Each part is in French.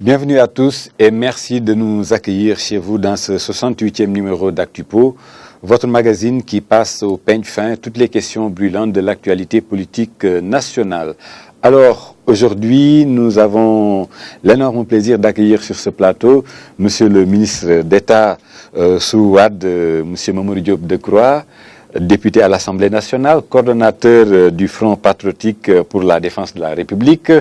Bienvenue à tous et merci de nous accueillir chez vous dans ce 68e numéro d'Actupo, votre magazine qui passe au peigne fin toutes les questions brûlantes de l'actualité politique nationale. Alors, aujourd'hui, nous avons l'énorme plaisir d'accueillir sur ce plateau Monsieur le ministre d'État sous Wade, Monsieur Mamadou Diop Decroix, député à l'Assemblée nationale, coordonnateur du Front patriotique pour la défense de la République,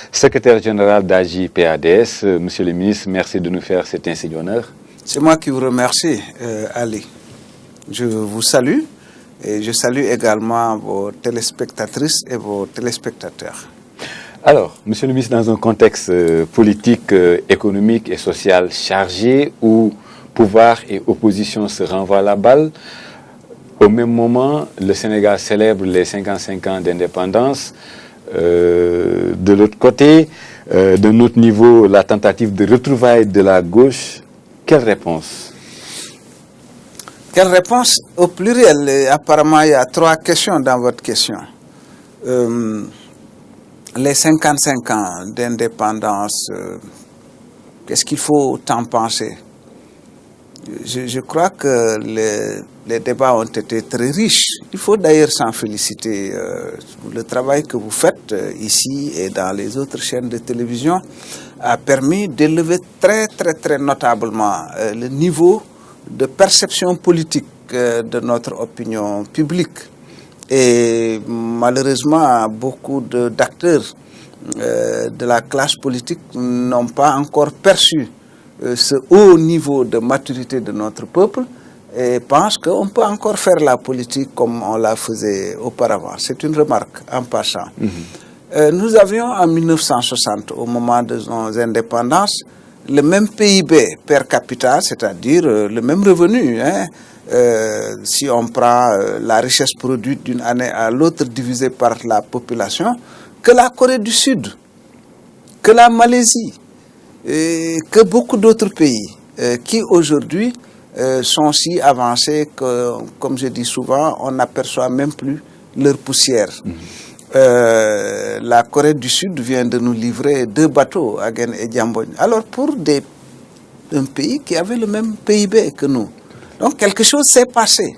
secrétaire général d'AJ-PADS. Monsieur le ministre, merci de nous faire cet insigne honneur. C'est moi qui vous remercie, Ali. Je vous salue et je salue également vos téléspectatrices et vos téléspectateurs. Alors, monsieur le ministre, dans un contexte politique, économique et social chargé où pouvoir et opposition se renvoient la balle, au même moment, le Sénégal célèbre les 55 ans d'indépendance. De l'autre côté, de notre niveau, la tentative de retrouvailles de la gauche. Quelle réponse? Quelle réponse? Au pluriel, apparemment, il y a 3 questions dans votre question. Les 55 ans d'indépendance, qu'est-ce qu'il faut en penser? Je crois que les débats ont été très riches. Il faut d'ailleurs s'en féliciter. Le travail que vous faites ici et dans les autres chaînes de télévision a permis d'élever très notablement le niveau de perception politique de notre opinion publique. Et malheureusement, beaucoup d'acteurs de la classe politique n'ont pas encore perçu ce haut niveau de maturité de notre peuple et pense qu'on peut encore faire la politique comme on la faisait auparavant. C'est une remarque en passant. Nous avions en 1960, au moment de nos indépendances, le même PIB per capita, c'est-à-dire le même revenu. Si on prend la richesse produite d'une année à l'autre divisée par la population, que la Corée du Sud, que la Malaisie, et que beaucoup d'autres pays qui aujourd'hui sont si avancés que, comme je dis souvent, on n'aperçoit même plus leur poussière. La Corée du Sud vient de nous livrer 2 bateaux, Agen et Diambogne. Alors pour un pays qui avait le même PIB que nous. Donc quelque chose s'est passé.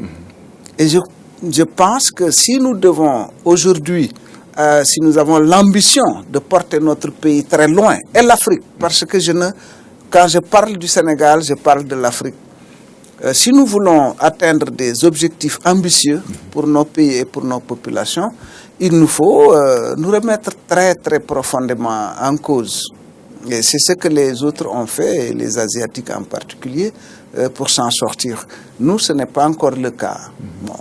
Et je pense que si nous devons aujourd'hui, si nous avons l'ambition de porter notre pays très loin, et l'Afrique, parce que quand je parle du Sénégal, je parle de l'Afrique. Si nous voulons atteindre des objectifs ambitieux pour nos pays et pour nos populations, il nous faut nous remettre très profondément en cause. Et c'est ce que les autres ont fait, et les Asiatiques en particulier, pour s'en sortir. Nous, ce n'est pas encore le cas. Bon.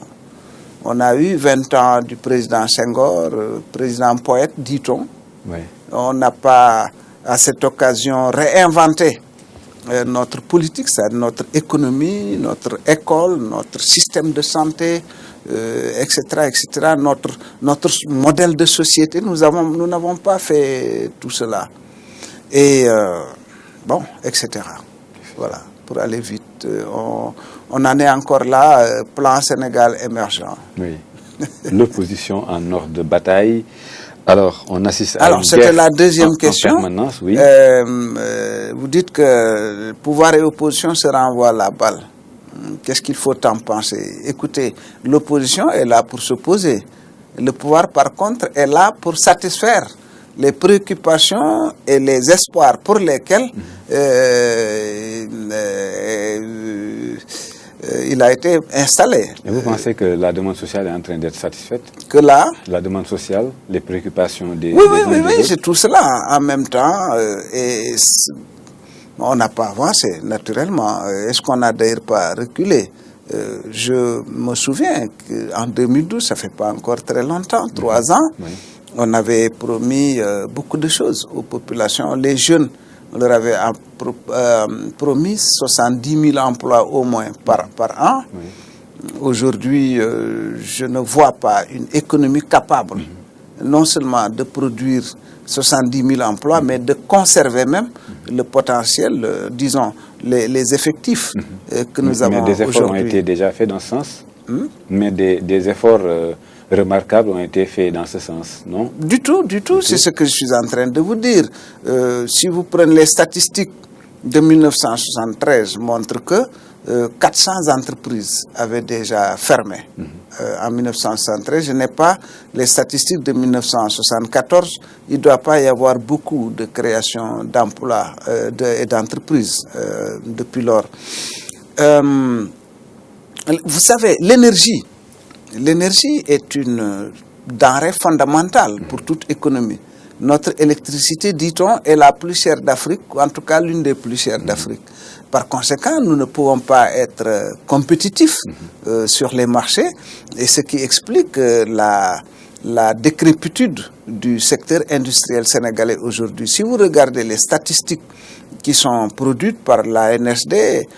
On a eu 20 ans du président Senghor, président poète, dit-on. Oui. On n'a pas, à cette occasion, réinventé notre politique, c'est-à-dire notre économie, notre école, notre système de santé, etc., notre modèle de société. Nous n'avons pas fait tout cela. Et, bon, etc. Voilà, pour aller vite. On en est encore là, plan Sénégal émergent. Oui. L'opposition en ordre de bataille. Alors, on assiste à Alors, c'était la deuxième question. En permanence, oui. Vous dites que pouvoir et opposition se renvoient la balle. Qu'est-ce qu'il faut en penser? Écoutez, l'opposition est là pour s'opposer. Le pouvoir, par contre, est là pour satisfaire les préoccupations et les espoirs pour lesquels il a été installé. Et vous pensez que la demande sociale est en train d'être satisfaite? Que là, la demande sociale, les préoccupations des... Oui, c'est tout cela en même temps. Et on n'a pas avancé, naturellement. Est-ce qu'on n'a d'ailleurs pas reculé? Je me souviens qu'en 2012, ça ne fait pas encore très longtemps, 3 ans, on avait promis beaucoup de choses aux populations. Les jeunes, on leur avait promis 70 000 emplois au moins par an. Aujourd'hui, je ne vois pas une économie capable non seulement de produire 70 000 emplois, mais de conserver même le potentiel, disons, les effectifs que nous avons aujourd'hui. Mais des efforts ont été déjà faits dans ce sens. Mais des efforts remarquables ont été faits dans ce sens, non? Du tout, c'est ce que je suis en train de vous dire. Si vous prenez les statistiques de 1973, montrent que 400 entreprises avaient déjà fermé. En 1973, je n'ai pas les statistiques de 1974. Il ne doit pas y avoir beaucoup de création d'emplois et d'entreprises depuis lors. Vous savez, l'énergie est une denrée fondamentale pour toute économie. Notre électricité, dit-on, est la plus chère d'Afrique, ou en tout cas l'une des plus chères d'Afrique. Par conséquent, nous ne pouvons pas être compétitifs sur les marchés, et ce qui explique la décrépitude du secteur industriel sénégalais aujourd'hui. Si vous regardez les statistiques qui sont produites par la NSD,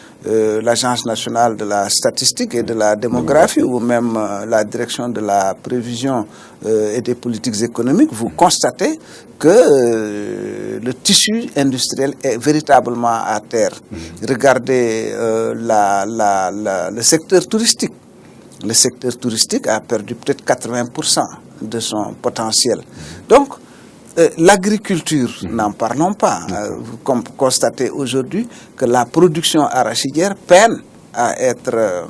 l'Agence nationale de la statistique et de la démographie, ou même la direction de la prévision et des politiques économiques, vous constatez que le tissu industriel est véritablement à terre. Regardez le secteur touristique. Le secteur touristique a perdu peut-être 80% de son potentiel. Donc, l'agriculture, n'en parlons pas. Vous constatez aujourd'hui que la production arachidière peine à être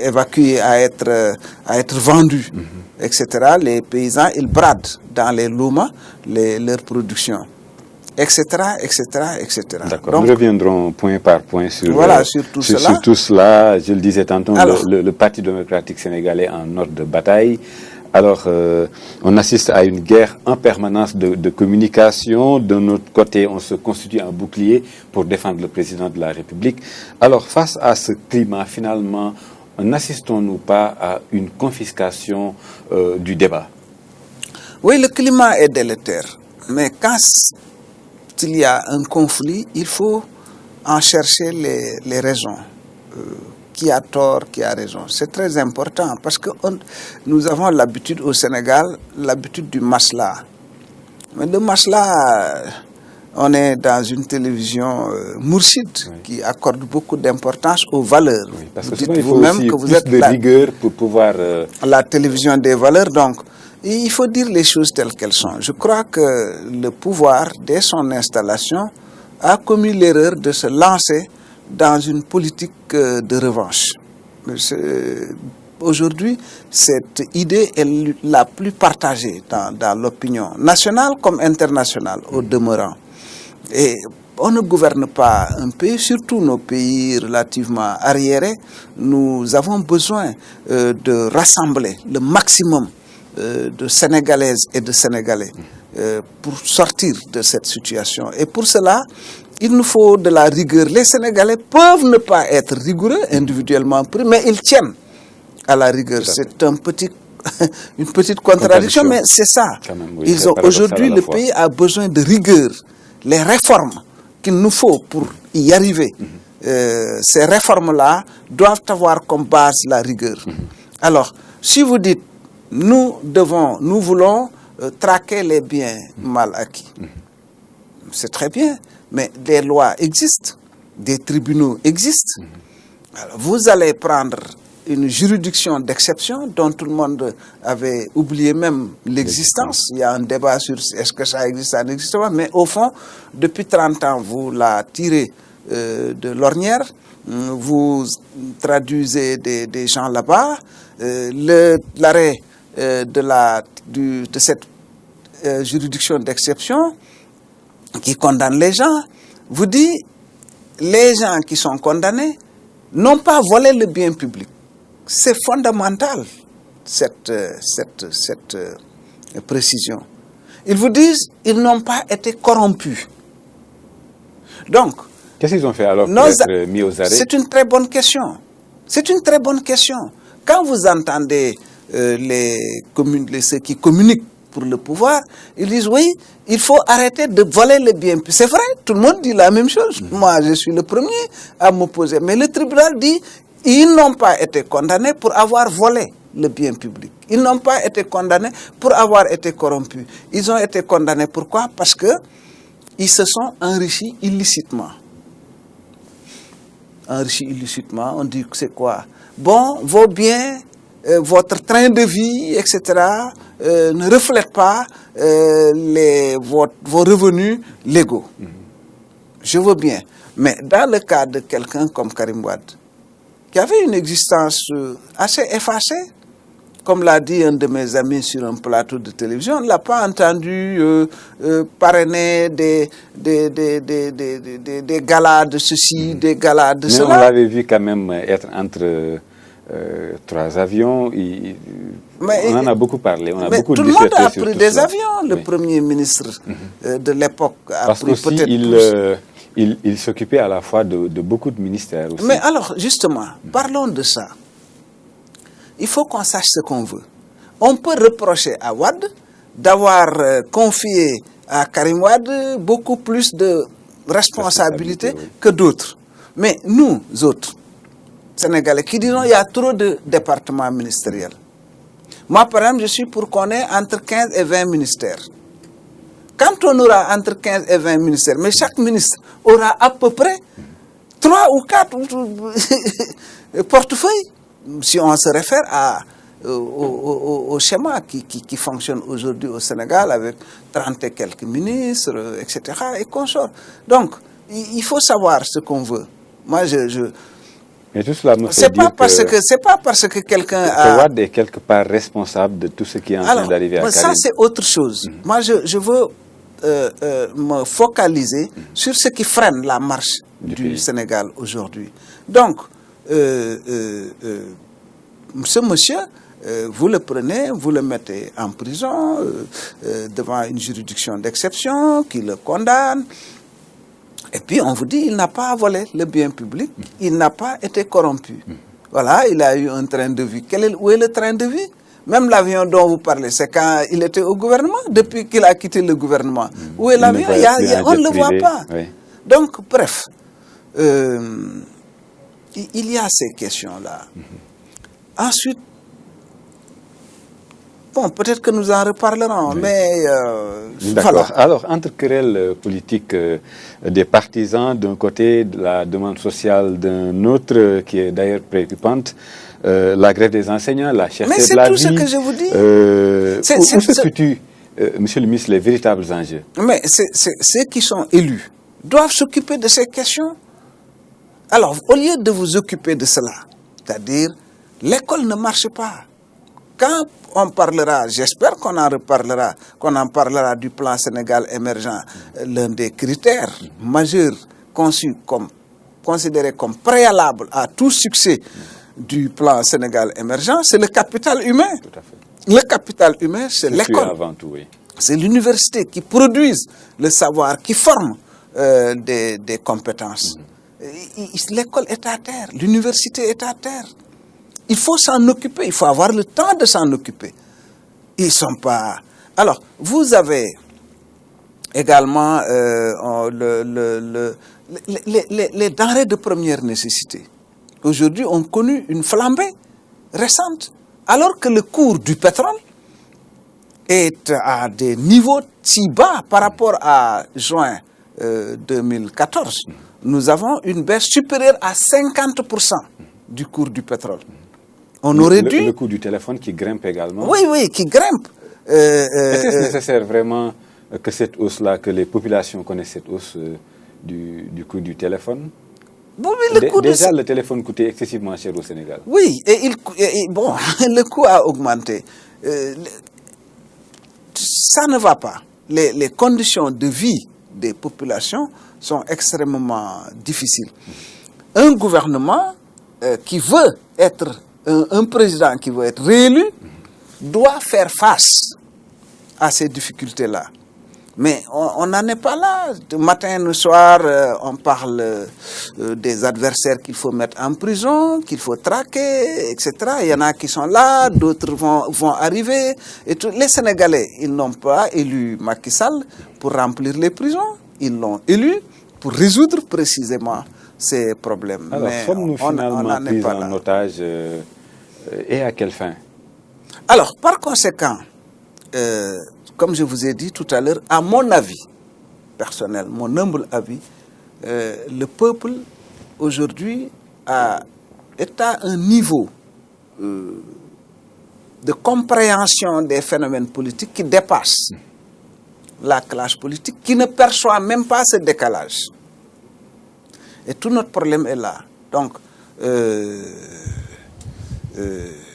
évacuée, à être vendue, etc. Les paysans, ils bradent dans les loumas leur production, etc., etc., etc. D'accord, nous reviendrons point par point sur tout cela. Sur tout cela. Je le disais tantôt, le Parti démocratique sénégalais en ordre de bataille. Alors, on assiste à une guerre en permanence de communication. De notre côté, on se constitue un bouclier pour défendre le président de la République. Alors, face à ce climat, finalement, n'assistons-nous pas à une confiscation du débat? Oui, le climat est délétère. Mais quand il y a un conflit, il faut en chercher les raisons. Qui a tort, qui a raison. C'est très important parce que nous avons l'habitude au Sénégal, l'habitude du masla. Mais le masla, on est dans une télévision mourchide qui accorde beaucoup d'importance aux valeurs. Oui, parce que il faut aussi que vous êtes de rigueur pour pouvoir... La télévision des valeurs, donc il faut dire les choses telles qu'elles sont. Je crois que le pouvoir, dès son installation, a commis l'erreur de se lancer dans une politique de revanche. Aujourd'hui, cette idée est la plus partagée dans l'opinion nationale comme internationale, au demeurant. Et on ne gouverne pas un pays, surtout nos pays relativement arriérés. Nous avons besoin de rassembler le maximum de Sénégalaises et de Sénégalais pour sortir de cette situation. Et pour cela, il nous faut de la rigueur. Les Sénégalais peuvent ne pas être rigoureux individuellement, mais ils tiennent à la rigueur. C'est une petite contradiction, mais c'est ça. Même, oui, aujourd'hui, le pays a besoin de rigueur. Les réformes qu'il nous faut pour y arriver, ces réformes-là doivent avoir comme base la rigueur. Alors, si vous dites, nous voulons traquer les biens mal acquis, c'est très bien. Mais des lois existent, des tribunaux existent. Alors, vous allez prendre une juridiction d'exception dont tout le monde avait oublié même l'existence. Il y a un débat sur est-ce que ça existe, ça n'existe pas. Mais au fond, depuis 30 ans, vous la tirez de l'ornière, vous traduisez des gens là-bas. L'arrêt de cette juridiction d'exception qui condamne les gens, vous dit, les gens qui sont condamnés n'ont pas volé le bien public. C'est fondamental, cette précision. Ils vous disent, ils n'ont pas été corrompus. Donc, qu'est-ce qu'ils ont fait alors pour être mis aux arrêts? C'est une très bonne question. C'est une très bonne question. Quand vous entendez ceux qui communiquent pour le pouvoir, ils disent oui, il faut arrêter de voler le bien public. C'est vrai, tout le monde dit la même chose. Moi, je suis le premier à m'opposer. Mais le tribunal dit, ils n'ont pas été condamnés pour avoir volé le bien public. Ils n'ont pas été condamnés pour avoir été corrompus. Ils ont été condamnés pourquoi? Parce qu'ils se sont enrichis illicitement. Enrichis illicitement, on dit que c'est quoi? Bon, vos biens votre train de vie, etc., ne reflète pas vos revenus légaux. Je veux bien. Mais dans le cas de quelqu'un comme Karim Wade, qui avait une existence assez effacée, comme l'a dit un de mes amis sur un plateau de télévision, on ne l'a pas entendu parrainer des galas de ceci, des galas de cela. Mais on l'avait vu quand même être entre 3 avions. On en a beaucoup parlé. On a beaucoup tout le monde a pris des avions. Le Premier ministre de l'époque a pris peut-être il s'occupait à la fois de beaucoup de ministères aussi. Mais alors, justement, parlons de ça. Il faut qu'on sache ce qu'on veut. On peut reprocher à Wade d'avoir confié à Karim Wade beaucoup plus de responsabilités que d'autres. Mais nous autres, Sénégalais, qui disons il y a trop de départements ministériels. Moi, par exemple, je suis pour qu'on ait entre 15 et 20 ministères. Quand on aura entre 15 et 20 ministères, mais chaque ministre aura à peu près 3 ou 4 portefeuilles, si on se réfère au schéma qui fonctionne aujourd'hui au Sénégal avec 30 et quelques ministres, etc. et consorts. Donc, il faut savoir ce qu'on veut. Moi, mais tout cela me fait c'est pas parce que quelqu'un a... Wade est quelque part responsable de tout ce qui est en train d'arriver à Karim. Ça, c'est autre chose. Moi, je veux me focaliser sur ce qui freine la marche du Sénégal aujourd'hui. Donc, ce monsieur, vous le prenez, vous le mettez en prison devant une juridiction d'exception qui le condamne. Et puis on vous dit il n'a pas volé le bien public, il n'a pas été corrompu. Voilà, il a eu un train de vie. Où est le train de vie? Même l'avion dont vous parlez, c'est quand il était au gouvernement, depuis qu'il a quitté le gouvernement. Où est l'avion? On ne le voit pas. Oui. Donc, bref, il y a ces questions-là. Ensuite, bon, peut-être que nous en reparlerons, mais... D'accord. Voilà. Alors, entre querelles politiques des partisans d'un côté, de la demande sociale d'un autre, qui est d'ailleurs préoccupante, la grève des enseignants, la cherté de la vie... Mais c'est tout ce que je vous dis. Où se situent, monsieur le ministre, les véritables enjeux? Mais ceux qui sont élus doivent s'occuper de ces questions. Alors, au lieu de vous occuper de cela, c'est-à-dire, l'école ne marche pas. Quand on parlera, j'espère qu'on en reparlera, qu'on en parlera du plan Sénégal émergent, l'un des critères majeurs considérés comme préalable à tout succès du plan Sénégal émergent, c'est le capital humain. Tout à fait. Le capital humain, c'est l'école. Avant tout, oui. C'est l'université qui produise le savoir, qui forme des compétences. L'école est à terre, l'université est à terre. Il faut s'en occuper, il faut avoir le temps de s'en occuper. Ils ne sont pas... Alors, vous avez également les denrées de première nécessité. Aujourd'hui, ont connu une flambée récente, alors que le cours du pétrole est à des niveaux si bas par rapport à juin 2014. Nous avons une baisse supérieure à 50% du cours du pétrole. On aurait dû... Le coût du téléphone qui grimpe également. Oui, oui, qui grimpe. Est-ce nécessaire vraiment que cette hausse-là, que les populations connaissent cette hausse du coût du téléphone? Bon, oui, déjà, le téléphone coûtait excessivement cher au Sénégal. Oui, bon, le coût a augmenté. Ça ne va pas. Les conditions de vie des populations sont extrêmement difficiles. Un gouvernement qui veut être... Un président qui veut être réélu doit faire face à ces difficultés-là. Mais on n'en est pas là. Du matin au soir, on parle des adversaires qu'il faut mettre en prison, qu'il faut traquer, etc. Il y en a qui sont là, d'autres vont arriver. Et les Sénégalais, ils n'ont pas élu Macky Sall pour remplir les prisons. Ils l'ont élu pour résoudre précisément ces problèmes. Alors, sommes-nous finalement pris en otage et à quelle fin? Alors, par conséquent, comme je vous ai dit tout à l'heure, à mon avis personnel, mon humble avis, le peuple aujourd'hui est à un niveau de compréhension des phénomènes politiques qui dépasse la classe politique, qui ne perçoit même pas ce décalage. Et tout notre problème est là. Donc,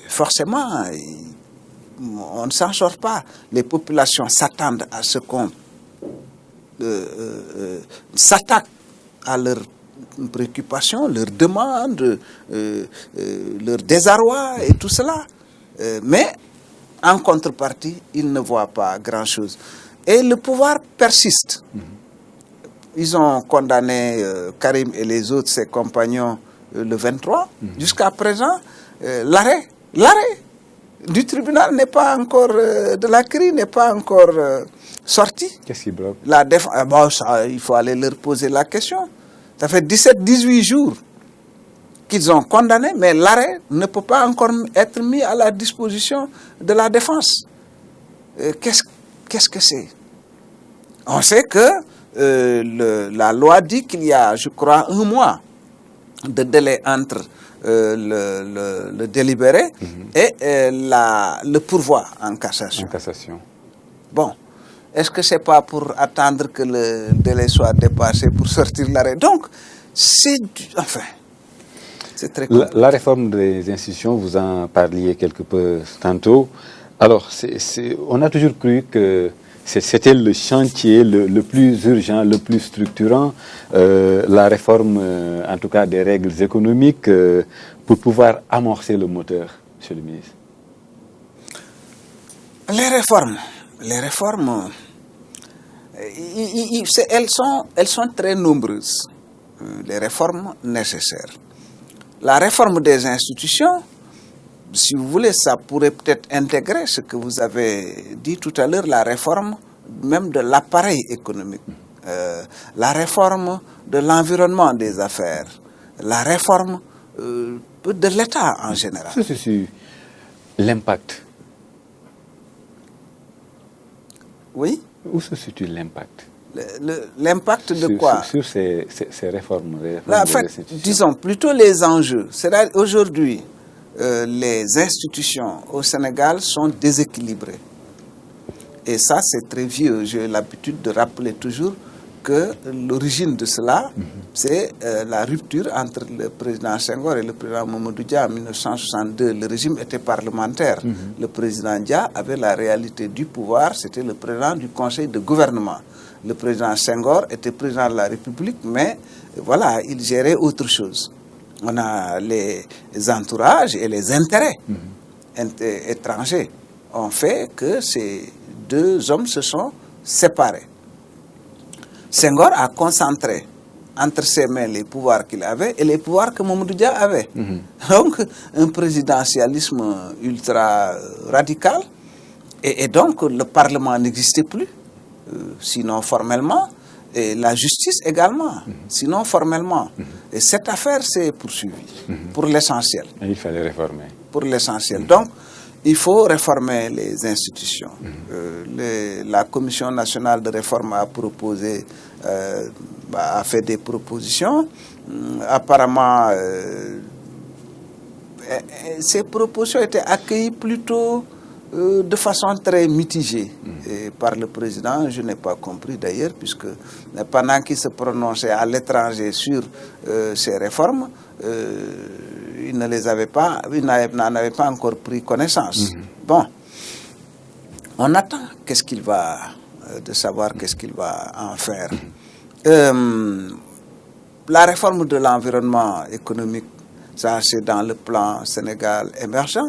forcément, on ne s'en sort pas. Les populations s'attendent à ce qu'on s'attaque à leurs préoccupations, leurs demandes, leur désarroi et tout cela. Mais en contrepartie, ils ne voient pas grand-chose. Et le pouvoir persiste. Ils ont condamné Karim et les autres, ses compagnons, le 23. Jusqu'à présent, l'arrêt du tribunal n'est pas encore, de la CRI n'est pas encore sorti. Qu'est-ce qui bloque? La défense, bon, ça, il faut aller leur poser la question. Ça fait 17-18 jours qu'ils ont condamné, mais l'arrêt ne peut pas encore être mis à la disposition de la défense. Qu'est-ce que c'est? On sait que la loi dit qu'il y a, je crois, 1 mois de délai entre le délibéré et le pourvoi en cassation. Bon, est-ce que ce n'est pas pour attendre que le délai soit dépassé pour sortir l'arrêt? Donc, c'est très compliqué. La réforme des institutions, vous en parliez quelque peu tantôt. Alors, on a toujours cru que c'était le chantier le plus urgent, le plus structurant, la réforme, en tout cas des règles économiques, pour pouvoir amorcer le moteur, monsieur le ministre. Les réformes, elles sont très nombreuses, les réformes nécessaires. La réforme des institutions, si vous voulez, ça pourrait peut-être intégrer ce que vous avez dit tout à l'heure, la réforme même de l'appareil économique, la réforme de l'environnement des affaires, la réforme de l'État en général. C'est l'impact. Oui. Où se situe l'impact? L'impact de quoi? Sur ces réformes. En fait, disons plutôt les enjeux. C'est-à-dire aujourd'hui, les institutions au Sénégal sont déséquilibrées. Et ça, c'est très vieux. J'ai l'habitude de rappeler toujours que l'origine de cela, c'est la rupture entre le président Senghor et le président Mamadou Dia en 1962. Le régime était parlementaire. Le président Dia avait la réalité du pouvoir, c'était le président du conseil de gouvernement. Le président Senghor était président de la République, mais voilà, il gérait autre chose. On a les entourages et les intérêts étrangers ont fait que ces 2 hommes se sont séparés. Senghor a concentré entre ses mains les pouvoirs qu'il avait et les pouvoirs que Mamadou Dia avait. Donc, un présidentialisme ultra radical. Et donc, le Parlement n'existait plus, sinon formellement, et la justice également, sinon formellement. Et cette affaire s'est poursuivie, pour l'essentiel. Et il fallait réformer. Pour l'essentiel. Donc, il faut réformer les institutions. La Commission nationale de réforme a proposé, a fait des propositions. Apparemment, ces propositions étaient accueillies plutôt de façon très mitigée par le président. Je n'ai pas compris d'ailleurs, puisque pendant qu'il se prononçait à l'étranger sur ces réformes, il ne les avait pas, il n'en avait pas encore pris connaissance. Bon, on attend de savoir qu'est-ce qu'il va en faire. La réforme de l'environnement économique, ça c'est dans le plan Sénégal émergent.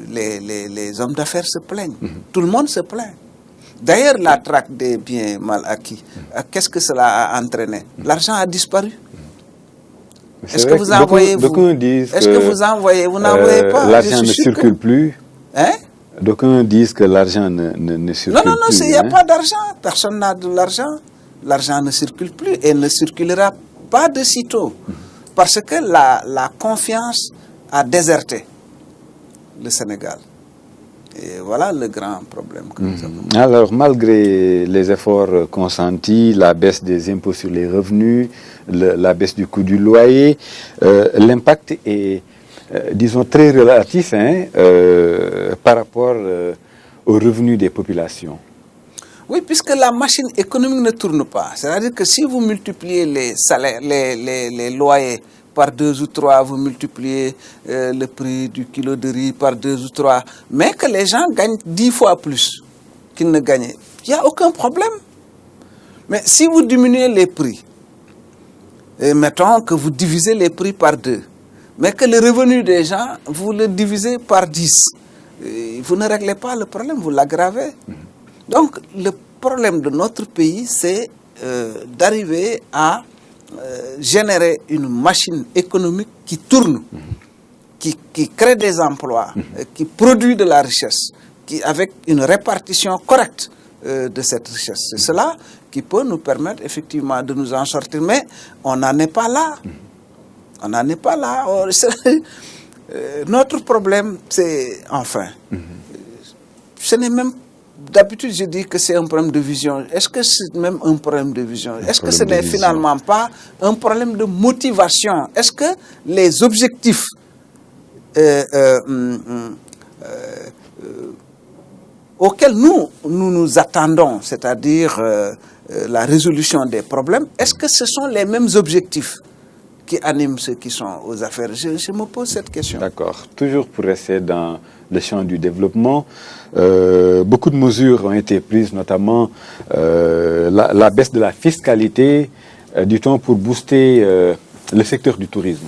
Les hommes d'affaires se plaignent. Tout le monde se plaint. D'ailleurs, la traque des biens mal acquis, qu'est-ce que cela a entraîné? L'argent a disparu. Est-ce que vous envoyez, vous n'envoyez pas? L'argent ne circule plus. Hein? D'aucuns disent que l'argent ne circule plus. Non, il n'y a pas d'argent. Personne n'a de l'argent. L'argent ne circule plus et ne circulera pas de sitôt. Parce que la confiance a déserté le Sénégal. Et voilà le grand problème que nous avons. Alors, malgré les efforts consentis, la baisse des impôts sur les revenus, la baisse du coût du loyer, l'impact est disons, très relatif par rapport aux revenus des populations. Oui, puisque la machine économique ne tourne pas. C'est-à-dire que si vous multipliez les salaires, les loyers par 2 ou 3, vous multipliez le prix du kilo de riz par 2 ou 3, mais que les gens gagnent 10 fois plus qu'ils ne gagnaient, il n'y a aucun problème. Mais si vous diminuez les prix, et mettons que vous divisez les prix par 2, mais que le revenu des gens, vous le divisez par 10, vous ne réglez pas le problème, vous l'aggravez. Donc, le problème de notre pays, c'est d'arriver à générer une machine économique qui tourne, qui crée des emplois, qui produit de la richesse, avec une répartition correcte de cette richesse. C'est cela qui peut nous permettre effectivement de nous en sortir, mais on n'en est pas là. On n'en est pas là. Notre problème, c'est, enfin, ce n'est même, d'habitude je dis que c'est un problème de vision. Est-ce que c'est même un problème de vision? Est-ce que ce n'est finalement pas un problème de motivation? Est-ce que les objectifs auxquels nous attendons, c'est-à-dire la résolution des problèmes, est-ce que ce sont les mêmes objectifs qui animent ceux qui sont aux affaires? Je me pose cette question. D'accord. Toujours pour rester dans le champ du développement, beaucoup de mesures ont été prises, notamment la baisse de la fiscalité, dit-on, pour booster le secteur du tourisme.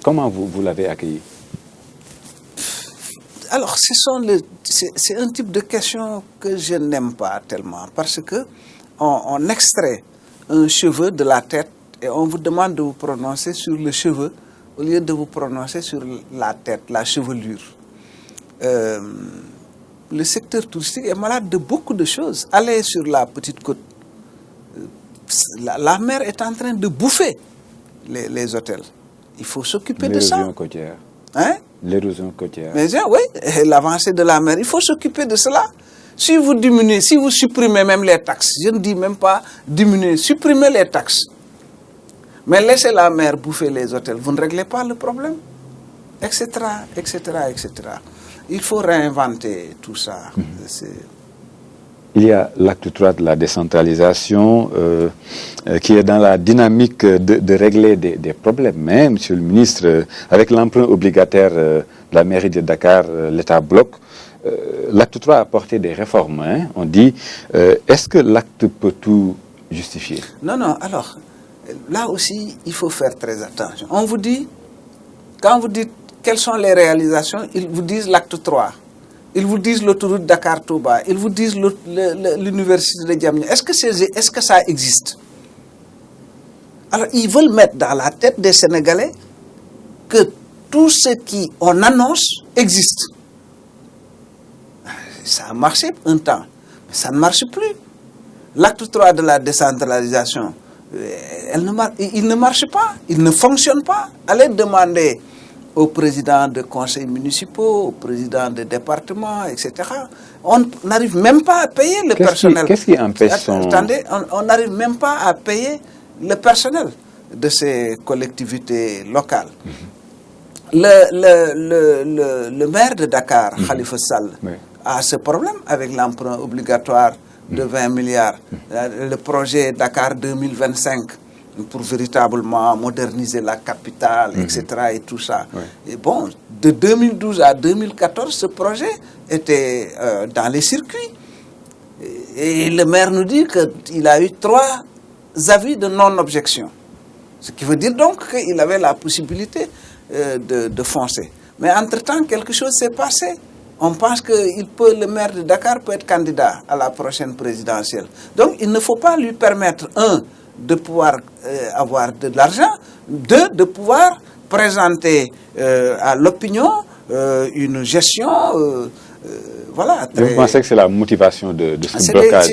Comment vous l'avez accueilli? Alors, c'est un type de question que je n'aime pas tellement, parce que on extrait un cheveu de la tête et on vous demande de vous prononcer sur le cheveu au lieu de vous prononcer sur la tête, la chevelure. Le secteur touristique est malade de beaucoup de choses. Allez sur la petite côte. La mer est en train de bouffer les hôtels. Il faut s'occuper de ça. L'érosion côtière. Hein? L'érosion côtière. Mais oui, l'avancée de la mer, il faut s'occuper de cela. Si vous diminuez, si vous supprimez même les taxes, je ne dis même pas diminuer, supprimez les taxes. Mais laissez la mer bouffer les hôtels, vous ne réglez pas le problème, etc., etc., etc. Il faut réinventer tout ça. Il y a l'acte 3 de la décentralisation qui est dans la dynamique de régler des problèmes. Mais, Monsieur le ministre, avec l'emprunt obligataire de la mairie de Dakar, l'État bloque. L'acte 3 a apporté des réformes. On dit, est-ce que l'acte peut tout justifier? Non, non, alors, là aussi, il faut faire très attention. On vous dit, quand vous dites quelles sont les réalisations, ils vous disent l'acte 3. Ils vous disent l'autoroute Dakar-Touba, ils vous disent l'université de Diamniadio. Est-ce que ça existe? Alors, ils veulent mettre dans la tête des Sénégalais que tout ce qu'on annonce existe. Ça a marché un temps, mais ça ne marche plus. L'acte 3 de la décentralisation, il ne marche pas, il ne fonctionne pas. Allez demander aux présidents de conseils municipaux, aux présidents de départements, etc. On n'arrive même pas à payer le personnel. Qu'est-ce qui empêche son... Attendez, on n'arrive même pas à payer le personnel de ces collectivités locales. Le maire de Dakar, Khalifa Sall, a ce problème avec l'emprunt obligatoire de 20 milliards. Le projet Dakar 2025, pour véritablement moderniser la capitale, etc. et tout ça. Et bon, de 2012 à 2014, ce projet était dans les circuits. Et le maire nous dit qu'il a eu 3 avis de non-objection. Ce qui veut dire donc qu'il avait la possibilité de foncer. Mais entre-temps, quelque chose s'est passé. On pense que le maire de Dakar peut être candidat à la prochaine présidentielle. Donc, il ne faut pas lui permettre, de pouvoir avoir de l'argent, 2, de pouvoir présenter à l'opinion une gestion, voilà. Très... Vous pensez que c'est la motivation de ce blocage?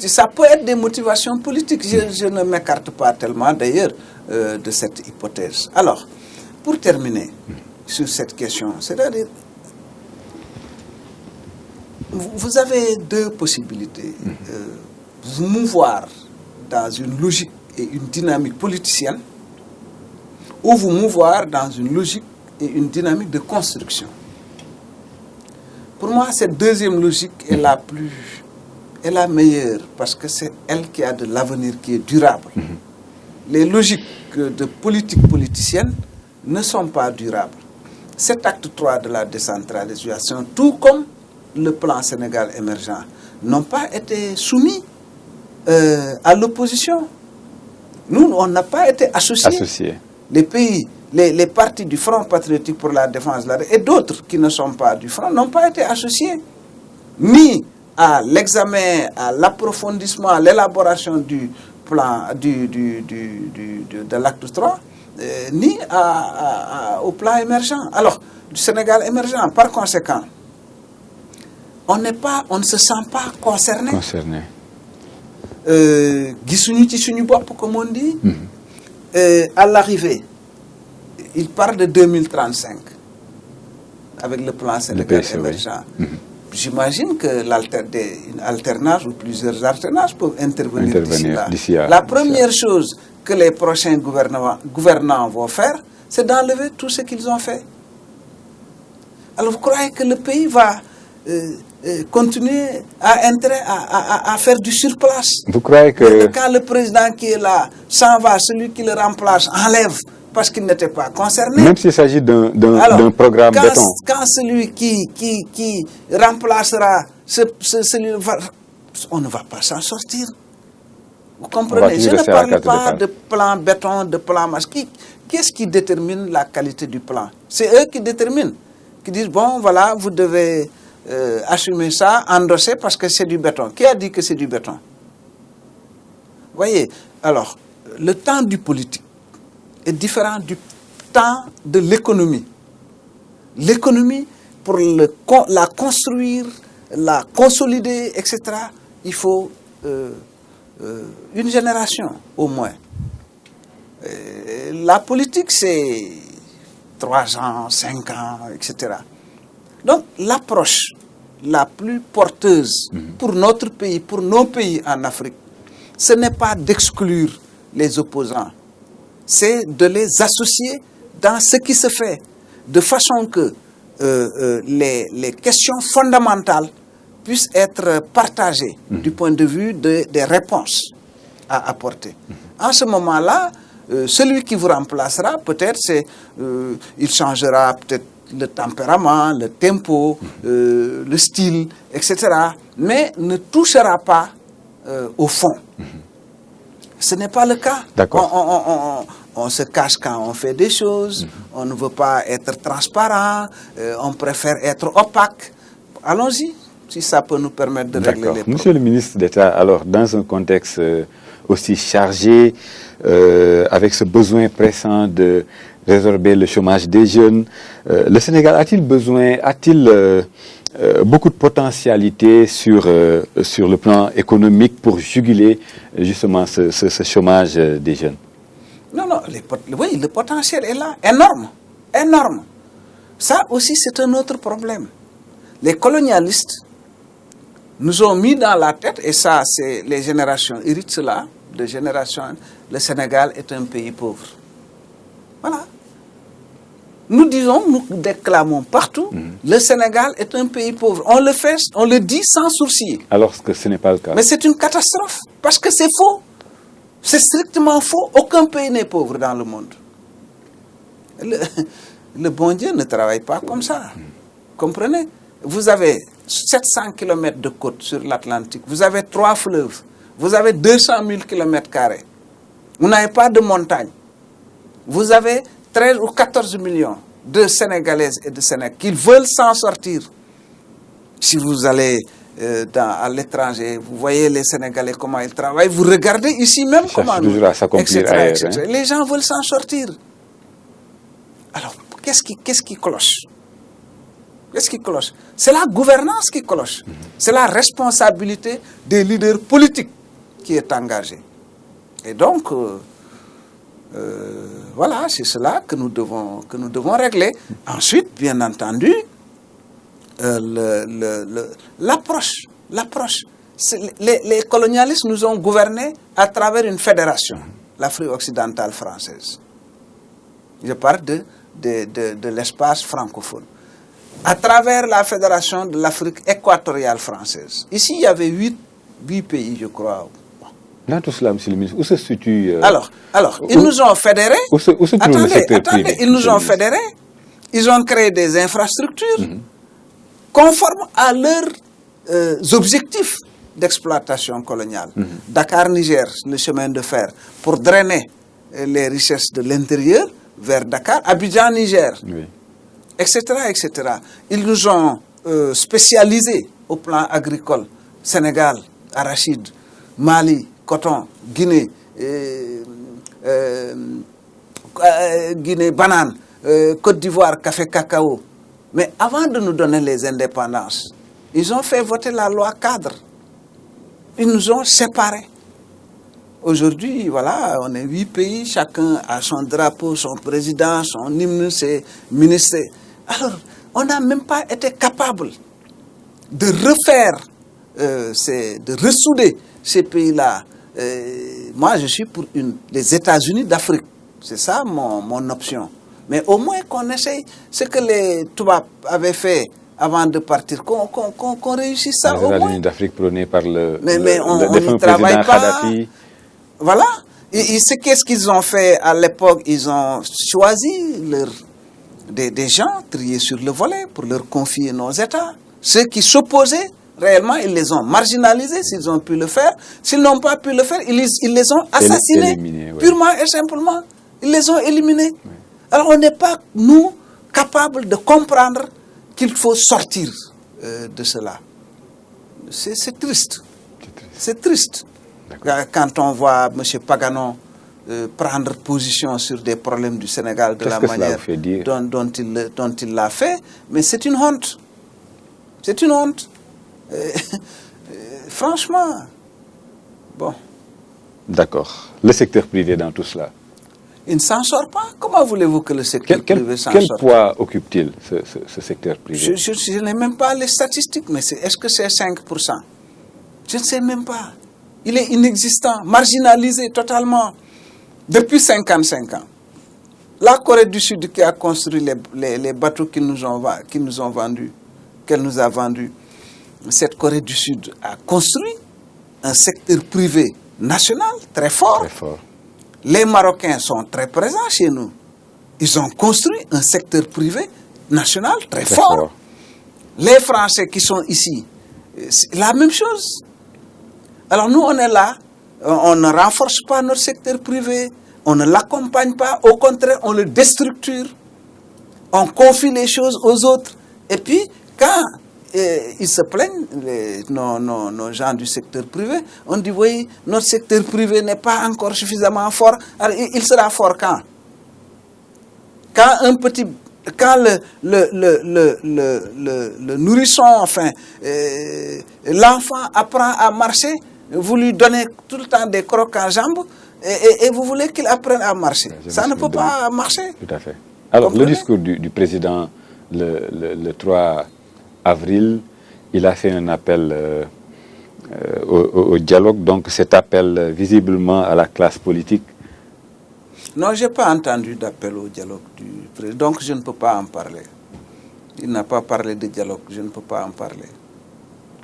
Ça peut être des motivations politiques. Je ne m'écarte pas tellement d'ailleurs de cette hypothèse. Alors, pour terminer sur cette question, c'est-à-dire, vous avez 2 possibilités. Vous mouvoir dans une logique et une dynamique politicienne, ou vous mouvoir dans une logique et une dynamique de construction. Pour moi, cette deuxième logique est la meilleure parce que c'est elle qui a de l'avenir, qui est durable. Les logiques de politique politicienne ne sont pas durables. Cet acte 3 de la décentralisation, tout comme le plan Sénégal émergent, n'ont pas été soumis à l'opposition. Nous, on n'a pas été associés. Les pays, les partis du Front patriotique pour la défense et d'autres qui ne sont pas du Front n'ont pas été associés ni à l'examen, à l'approfondissement, à l'élaboration du plan de l'acte 3, ni au plan émergent. Alors, du Sénégal émergent, par conséquent, on ne se sent pas concerné. Comme on dit, à l'arrivée, il parle de 2035 avec le plan Sénégal émergent. J'imagine que une alternance ou plusieurs alternances peuvent intervenir d'ici là. La première chose que les prochains gouvernants vont faire, c'est d'enlever tout ce qu'ils ont fait. Alors vous croyez que le pays va continuer à faire du surplace? Vous croyez que quand le président qui est là s'en va, celui qui le remplace enlève parce qu'il n'était pas concerné. Même s'il s'agit d'un programme béton. Quand celui qui remplacera on ne va pas s'en sortir. Vous comprenez? Je ne parle pas de plan béton, de plan masqué. Qu'est-ce qui détermine la qualité du plan? C'est eux qui déterminent, qui disent, bon, voilà, vous devez assumer ça, endosser parce que c'est du béton. Qui a dit que c'est du béton? Voyez, alors, le temps du politique est différent du temps de l'économie. L'économie, pour la construire, la consolider, etc., il faut une génération au moins. La politique, c'est 3 ans, 5 ans, etc. Donc, l'approche la plus porteuse pour notre pays, pour nos pays en Afrique, ce n'est pas d'exclure les opposants, c'est de les associer dans ce qui se fait, de façon que les questions fondamentales puissent être partagées du point de vue des réponses à apporter. En ce moment-là, celui qui vous remplacera, peut-être, il changera peut-être le tempérament, le tempo, le style, etc., mais ne touchera pas au fond. Ce n'est pas le cas. On se cache quand on fait des choses, on ne veut pas être transparent, on préfère être opaque. Allons-y, si ça peut nous permettre de régler les problèmes. Monsieur le ministre d'État, alors dans un contexte aussi chargé, avec ce besoin pressant de résorber le chômage des jeunes, le Sénégal a-t-il beaucoup de potentialité sur le plan économique pour juguler justement ce chômage des jeunes? Non, oui, le potentiel est là, énorme, énorme. Ça aussi, c'est un autre problème. Les colonialistes nous ont mis dans la tête, et ça, c'est les générations héritent cela, de génération, le Sénégal est un pays pauvre. Voilà. Nous disons, nous déclamons partout, le Sénégal est un pays pauvre. On le fait, on le dit sans sourciller. Alors que ce n'est pas le cas. Mais c'est une catastrophe, parce que c'est faux. C'est strictement faux. Aucun pays n'est pauvre dans le monde. Le bon Dieu ne travaille pas comme ça. Comprenez? Vous avez 700 km de côte sur l'Atlantique. Vous avez 3 fleuves. Vous avez 200 000 km². Vous n'avez pas de montagne. Vous avez 13 ou 14 millions de Sénégalaises et de Sénégalais qui veulent s'en sortir. Si vous allez à l'étranger, vous voyez les Sénégalais comment ils travaillent, vous regardez ici même comment nous, etc. Les gens veulent s'en sortir. Alors, qu'est-ce qui cloche? Qu'est-ce qui cloche? C'est la gouvernance qui cloche. C'est la responsabilité des leaders politiques qui est engagée. Et donc, voilà, c'est cela que nous devons régler. Ensuite, bien entendu, l'approche. Les colonialistes nous ont gouvernés à travers une fédération, l'Afrique occidentale française. Je parle de l'espace francophone. À travers la Fédération de l'Afrique équatoriale française. Ici, il y avait 8 pays, je crois. Dans tout cela, monsieur le ministre, où se situe... Alors, ils nous ont fédérés. Où se trouve le secteur privé? Ils nous ont fédérés. Ils ont créé des infrastructures conformes à leurs objectifs d'exploitation coloniale. Dakar-Niger, le chemin de fer, pour drainer les richesses de l'intérieur vers Dakar, Abidjan-Niger, etc., etc. Ils nous ont spécialisés au plan agricole. Sénégal, arachide, Mali, coton, Guinée, Guinée, banane, Côte d'Ivoire, café, cacao. Mais avant de nous donner les indépendances, ils ont fait voter la loi cadre. Ils nous ont séparés. Aujourd'hui, voilà, on est 8 pays, chacun a son drapeau, son président, son hymne, ses ministres. Alors, on n'a même pas été capable de refaire, de ressouder ces pays-là. Moi, je suis pour les États-Unis d'Afrique. C'est ça mon option. Mais au moins qu'on essaye ce que les Toubabs avaient fait avant de partir, qu'on réussisse ça au moins. Les États-Unis d'Afrique prônés par le défunt président Kadhafi. Voilà. Qu'est-ce qu'ils ont fait à l'époque? Ils ont choisi des gens triés sur le volet pour leur confier nos États. Ceux qui s'opposaient, réellement, ils les ont marginalisés s'ils ont pu le faire. S'ils n'ont pas pu le faire, ils les ont assassinés. Purement et simplement. Ils les ont éliminés. Oui. Alors on n'est pas, nous, capables de comprendre qu'il faut sortir de cela. C'est triste. C'est triste. Quand on voit M. Paganon prendre position sur des problèmes du Sénégal de la manière dont il l'a fait, mais c'est une honte. C'est une honte. Franchement, bon. D'accord. Le secteur privé dans tout cela? Il ne s'en sort pas. Comment voulez-vous que le secteur privé s'en sorte? Quel poids occupe-t-il, ce secteur privé? Je n'ai même pas les statistiques, mais est-ce que c'est 5%? Je ne sais même pas. Il est inexistant, marginalisé totalement depuis 55 ans. La Corée du Sud qui a construit les bateaux qu'ils nous ont vendus, qu'elle nous a vendus, cette Corée du Sud a construit un secteur privé national très fort. Très fort. Les Marocains sont très présents chez nous. Ils ont construit un secteur privé national très fort. Les Français qui sont ici, c'est la même chose. Alors nous, on est là, on ne renforce pas notre secteur privé, on ne l'accompagne pas, au contraire, on le déstructure, on confie les choses aux autres. Et puis, quand ils se plaignent, nos gens du secteur privé, on dit, oui, notre secteur privé n'est pas encore suffisamment fort. Alors, il sera fort quand? Quand le nourrisson, enfin, l'enfant apprend à marcher, vous lui donnez tout le temps des crocs en jambes et vous voulez qu'il apprenne à marcher. Ça ne peut pas marcher. Tout à fait. Alors, le discours du président le 3 avril, il a fait un appel au dialogue. Donc, cet appel visiblement à la classe politique. Non, je n'ai pas entendu d'appel au dialogue du président. Donc, je ne peux pas en parler. Il n'a pas parlé de dialogue. Je ne peux pas en parler.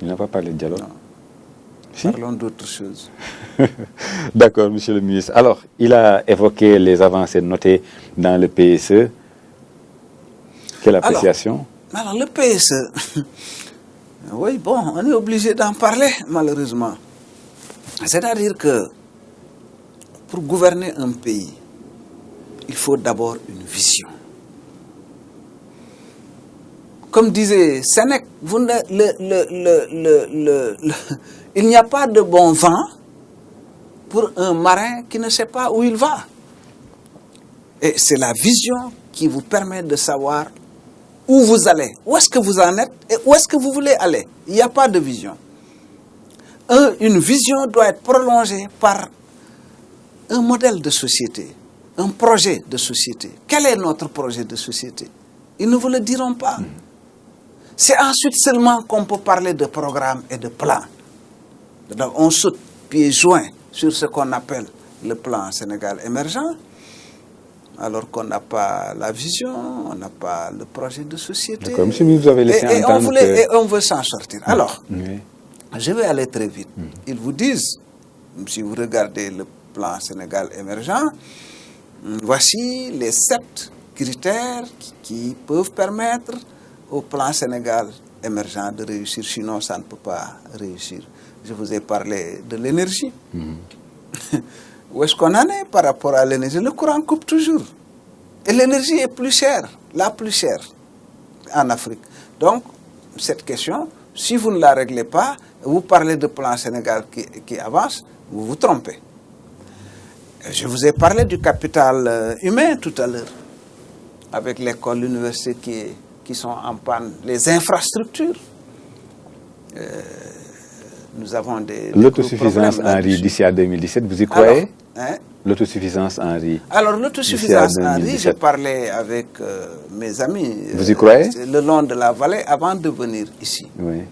Il n'a pas parlé de dialogue? Non. Si? Parlons d'autre chose. D'accord, monsieur le ministre. Alors, il a évoqué les avancées notées dans le PSE. Quelle appréciation? Alors le PSE, oui, bon, on est obligé d'en parler, malheureusement. C'est-à-dire que pour gouverner un pays, il faut d'abord une vision. Comme disait Sénèque, il n'y a pas de bon vent pour un marin qui ne sait pas où il va. Et c'est la vision qui vous permet de savoir où vous allez, où est-ce que vous en êtes et où est-ce que vous voulez aller. Il n'y a pas de vision. Une vision doit être prolongée par un modèle de société, un projet de société. Quel est notre projet de société? Ils ne vous le diront pas. C'est ensuite seulement qu'on peut parler de programme et de plan. Donc on saute pieds joints sur ce qu'on appelle le plan Sénégal émergent. alors qu'on n'a pas la vision, on n'a pas le projet de société. D'accord, monsieur, vous avez laissé entendre et on veut s'en sortir. Alors, oui. je vais aller très vite. Ils vous disent, si vous regardez le plan Sénégal émergent, voici les 7 critères qui peuvent permettre au plan Sénégal émergent de réussir, sinon ça ne peut pas réussir. Je vous ai parlé de l'énergie. Où est-ce qu'on en est par rapport à l'énergie? Le courant coupe toujours. Et l'énergie est plus chère, la plus chère en Afrique. Donc, cette question, si vous ne la réglez pas, vous parlez de plan Sénégal qui avance, vous vous trompez. Je vous ai parlé du capital humain tout à l'heure, avec l'école, l'université qui sont en panne, les infrastructures. Nous avons des l'autosuffisance en riz d'ici à 2017, vous y croyez? L'autosuffisance en riz. Alors, l'autosuffisance en riz, je parlais avec mes amis. Vous y croyez? Le long de la vallée avant de venir ici. Oui.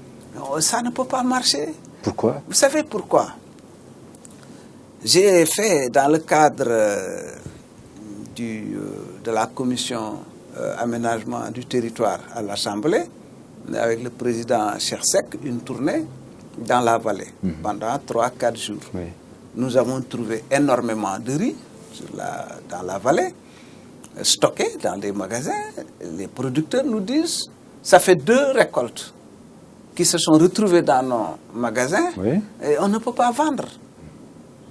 Ça ne peut pas marcher. Pourquoi? Vous savez pourquoi? J'ai fait dans le cadre de la commission aménagement du territoire à l'Assemblée, avec le président Cheikh Seck, une tournée dans la vallée pendant 3-4 jours. Oui. Nous avons trouvé énormément de riz dans la vallée, stocké dans des magasins. Les producteurs nous disent ça fait 2 récoltes qui se sont retrouvées dans nos magasins, oui, et on ne peut pas vendre.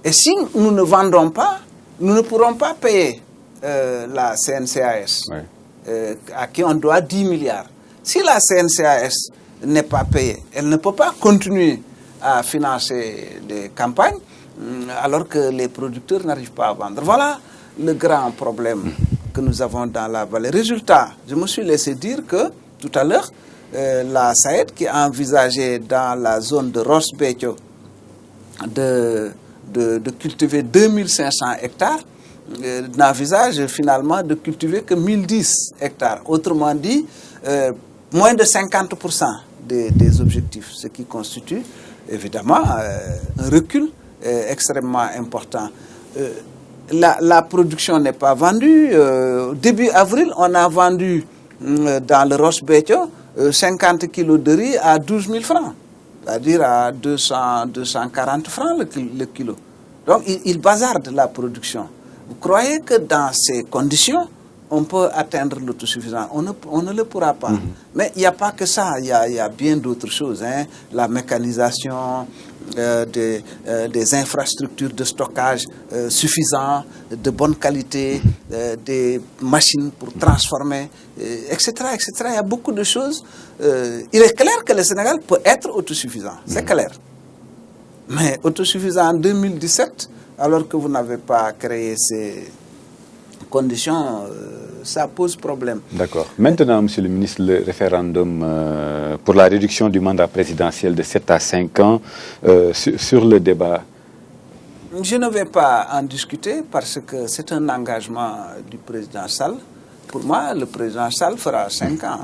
Et si nous ne vendons pas, nous ne pourrons pas payer la CNCAS, oui, à qui on doit 10 milliards. Si la CNCAS n'est pas payée, elle ne peut pas continuer à financer des campagnes alors que les producteurs n'arrivent pas à vendre. Voilà le grand problème que nous avons dans la vallée. Résultat, je me suis laissé dire que tout à l'heure, la SAED qui a envisagé dans la zone de Ross Béthio de cultiver 2500 hectares, n'envisage finalement de cultiver que 1010 hectares. Autrement dit, moins de 50% des objectifs, ce qui constitue évidemment un recul extrêmement important. La production n'est pas vendue. Début avril, on a vendu dans le Ross Béthio 50 kilos de riz à 12 000 francs, c'est-à-dire à 240 francs le kilo. Donc, il bazarde la production. Vous croyez que dans ces conditions, on peut atteindre l'autosuffisance? On ne le pourra pas. Mais il n'y a pas que ça, il y a bien d'autres choses. Hein. La mécanisation des infrastructures de stockage suffisantes, de bonne qualité, des machines pour transformer, etc., etc. Il y a beaucoup de choses. Il est clair que le Sénégal peut être autosuffisant, c'est clair. Mais autosuffisant en 2017, alors que vous n'avez pas créé ces conditions, ça pose problème. D'accord. Maintenant, monsieur le ministre, le référendum pour la réduction du mandat présidentiel de 7 à 5 ans, sur le débat. Je ne vais pas en discuter parce que c'est un engagement du président Sall. Pour moi, le président Sall fera 5 ans.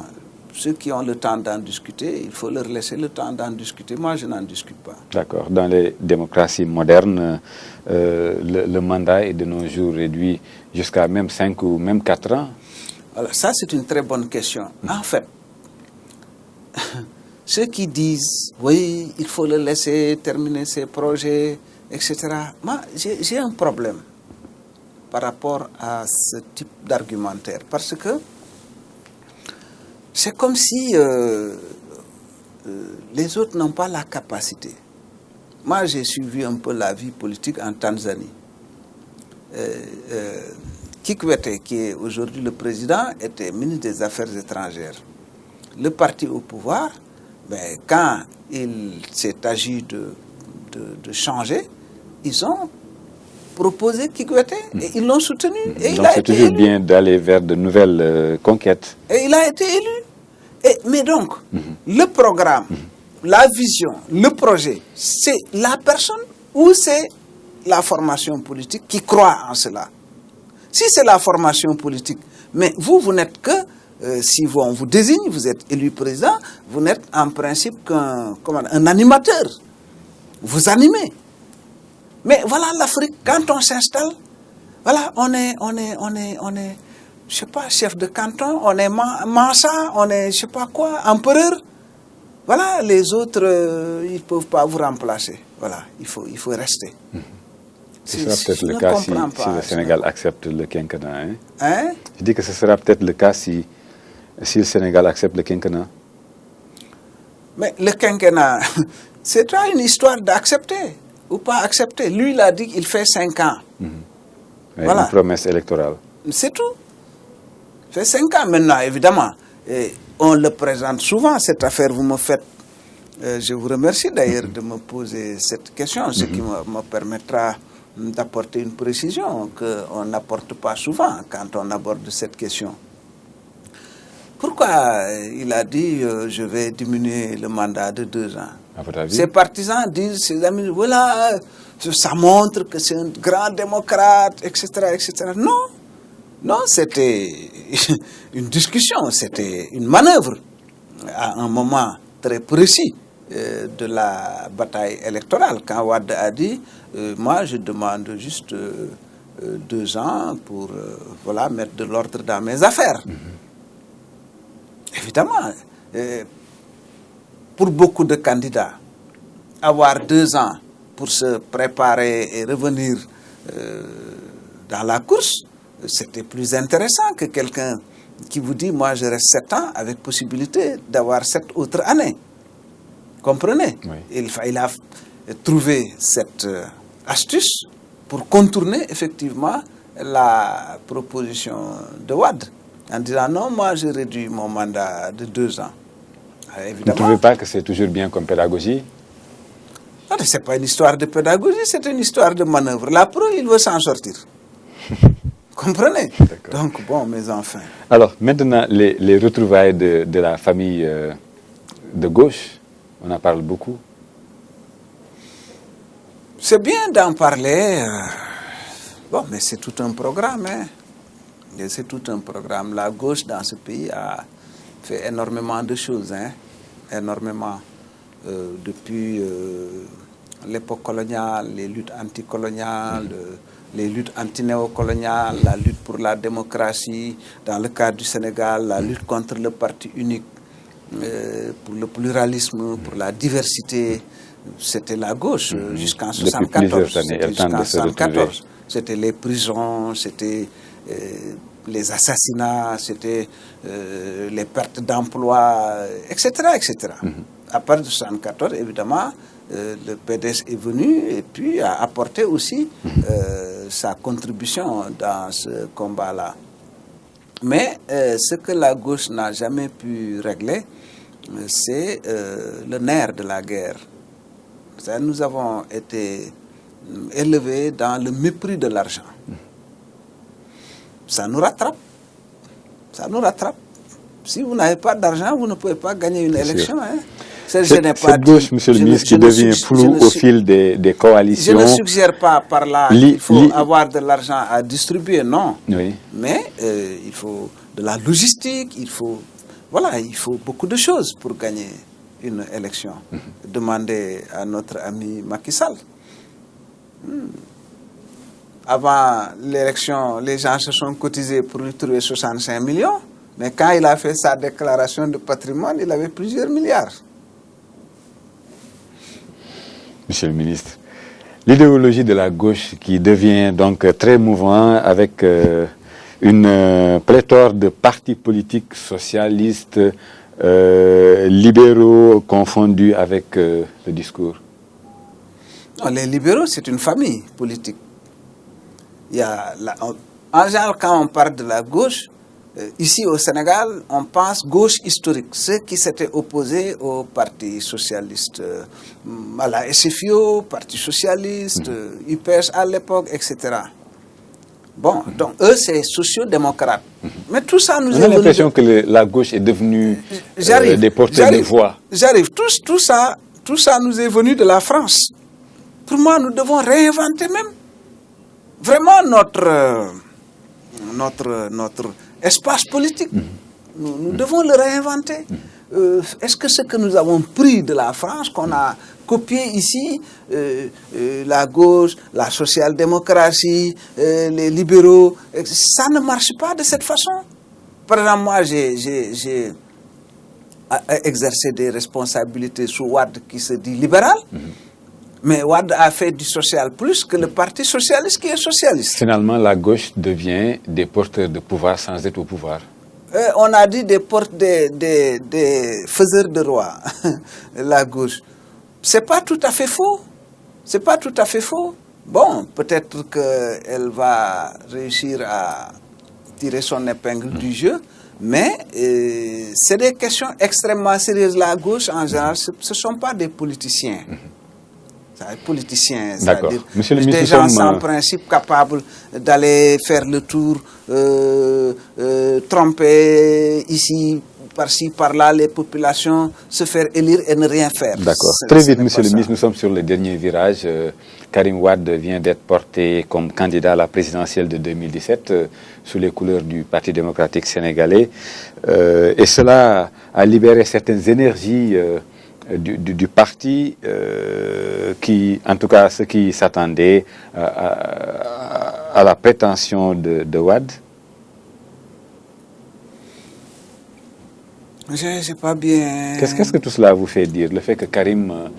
Ceux qui ont le temps d'en discuter, il faut leur laisser le temps d'en discuter. Moi, je n'en discute pas. D'accord. Dans les démocraties modernes, le mandat est de nos jours réduit jusqu'à même 5 ou même 4 ans. Alors, ça, c'est une très bonne question. En fait, ceux qui disent, oui, il faut le laisser terminer ses projets, etc., moi, j'ai un problème par rapport à ce type d'argumentaire. Parce que c'est comme si les autres n'ont pas la capacité. Moi, j'ai suivi un peu la vie politique en Tanzanie. Kikwete, qui est aujourd'hui le président, était ministre des Affaires étrangères. Le parti au pouvoir, ben, quand il s'est agi de changer, ils ont proposé Kikwete et ils l'ont soutenu. Et donc c'est toujours bien d'aller vers de nouvelles conquêtes. Et il a été élu. Mais donc, le programme, la vision, le projet, c'est la personne ou c'est la formation politique qui croit en cela? Si c'est la formation politique, mais vous n'êtes que, si on vous désigne, vous êtes élu président, vous n'êtes en principe qu'un animateur. Vous animez. Mais voilà l'Afrique, quand on s'installe, Voilà, on est, je sais pas, chef de canton, on est Mansa, on est, je sais pas quoi, empereur. Voilà, les autres, ils ne peuvent pas vous remplacer. Voilà, il faut rester. Ce sera peut-être le cas si le Sénégal accepte le quinquennat. Hein? Je dis que ce sera peut-être le cas si le Sénégal accepte le quinquennat. Mais le quinquennat, c'est pas une histoire d'accepter ou pas accepter. Lui, il a dit qu'il fait 5 ans. Voilà. Une promesse électorale. C'est tout. Il fait 5 ans maintenant, évidemment. Et on le présente souvent, cette affaire. Vous me faites... je vous remercie d'ailleurs de me poser cette question, ce qui me permettra d'apporter une précision qu'on n'apporte pas souvent quand on aborde cette question. Pourquoi il a dit je vais diminuer le mandat de 2 ans? À votre avis? Ses partisans disent, ses amis, voilà, ça montre que c'est un grand démocrate, etc., etc. Non, non, c'était une discussion, c'était une manœuvre à un moment très précis de la bataille électorale. Quand Wade a dit, moi je demande juste 2 ans pour voilà, mettre de l'ordre dans mes affaires. Évidemment, pour beaucoup de candidats, avoir 2 ans pour se préparer et revenir dans la course, c'était plus intéressant que quelqu'un qui vous dit, moi je reste 7 ans avec possibilité d'avoir 7 autres années. Comprenez? Oui. Il a trouvé cette astuce pour contourner effectivement la proposition de Wade. En disant non, moi j'ai réduit mon mandat de 2 ans. Alors, évidemment, vous ne trouvez pas que c'est toujours bien comme pédagogie? Non, ce n'est pas une histoire de pédagogie, c'est une histoire de manœuvre. La pro, il veut s'en sortir. Comprenez? Donc, bon, mes enfants. Alors, maintenant, les retrouvailles de la famille de gauche, on en parle beaucoup. C'est bien d'en parler. Bon, mais c'est tout un programme, hein. C'est tout un programme. La gauche dans ce pays a fait énormément de choses, hein, énormément. Depuis l'époque coloniale, les luttes anticoloniales, les luttes antinéocoloniales, la lutte pour la démocratie, dans le cas du Sénégal, la lutte contre le parti unique, pour le pluralisme, pour la diversité. C'était la gauche jusqu'en 1974. C'était les prisons, c'était les assassinats, c'était les pertes d'emploi, etc., etc. À partir de 1974, évidemment, le PDS est venu et puis a apporté aussi sa contribution dans ce combat-là. Mais ce que la gauche n'a jamais pu régler, c'est le nerf de la guerre. Nous avons été élevés dans le mépris de l'argent. Ça nous rattrape. Ça nous rattrape. Si vous n'avez pas d'argent, vous ne pouvez pas gagner une élection. Hein. Cette gauche, monsieur le ministre, qui devient floue au fil des coalitions. Je ne suggère pas par là qu'il faut avoir de l'argent à distribuer, non. Oui. Mais il faut de la logistique, il faut beaucoup de choses pour gagner une élection. Demandez à notre ami Macky Sall. Avant l'élection, les gens se sont cotisés pour lui trouver 65 millions. Mais quand il a fait sa déclaration de patrimoine, il avait plusieurs milliards. Monsieur le ministre, l'idéologie de la gauche qui devient donc très mouvante avec une pléthore de partis politiques socialistes, libéraux confondus avec le discours. Non, les libéraux, c'est une famille politique. En général, quand on parle de la gauche, ici au Sénégal, on pense gauche historique, ceux qui s'étaient opposés au Parti socialiste, à la SFIO, Parti socialiste, UPS à l'époque, etc. Bon, donc eux, c'est sociaux-démocrates. Mais tout ça nous est venu... On a l'impression que la gauche est devenue des porteurs de voix. J'arrive. Tout ça nous est venu de la France. Pour moi, nous devons réinventer même vraiment notre espace politique. Nous devons le réinventer. Est-ce que ce que nous avons pris de la France, qu'on a copier ici la gauche, la social-démocratie, les libéraux. Ça ne marche pas de cette façon. Par exemple, moi, j'ai exercé des responsabilités sous Wade qui se dit libéral. Mais Wade a fait du social plus que le Parti socialiste qui est socialiste. Finalement, la gauche devient des porteurs de pouvoir sans être au pouvoir. On a dit des faiseurs de roi, la gauche. C'est pas tout à fait faux. C'est pas tout à fait faux. Bon, peut-être qu'elle va réussir à tirer son épingle du jeu, mais c'est des questions extrêmement sérieuses. La gauche, en général, ce ne sont pas des politiciens. Des politiciens, c'est-à-dire des gens sans principe capables d'aller faire le tour, tromper ici, par-ci, par-là, les populations, se faire élire et ne rien faire. D'accord. Très vite, monsieur le ministre, nous sommes sur le dernier virage. Karim Wade vient d'être porté comme candidat à la présidentielle de 2017 sous les couleurs du Parti démocratique sénégalais. Et cela a libéré certaines énergies du parti qui, en tout cas, ceux qui s'attendaient à la prétention de Wade. Je ne sais pas bien. Qu'est-ce que tout cela vous fait dire? Le fait que Karim